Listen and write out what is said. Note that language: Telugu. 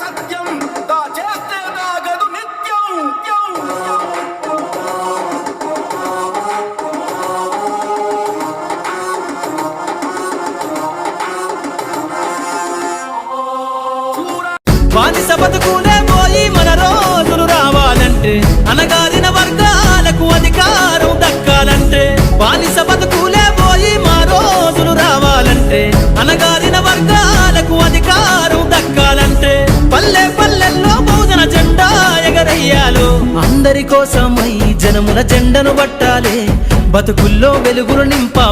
సత్యం దాచేస్తే దాగదు నిత్యం. బానిస బతుకులే పోయి మన రోజులు రావాలంటే, అనగారిన వర్గాలకు అధికారం దక్కాలంటే. బానిస బతుకులే పోయి మా రోజులు రావాలంటే, అనగారిన వర్గాలకు అధికారం దక్కాలంటే. పల్లె పల్లెల్లో బహుజన జెండా ఎగరయ్యాలో, అందరి కోసమై జనముల జెండను పట్టాలే, బతుకుల్లో వెలుగులు నింపా.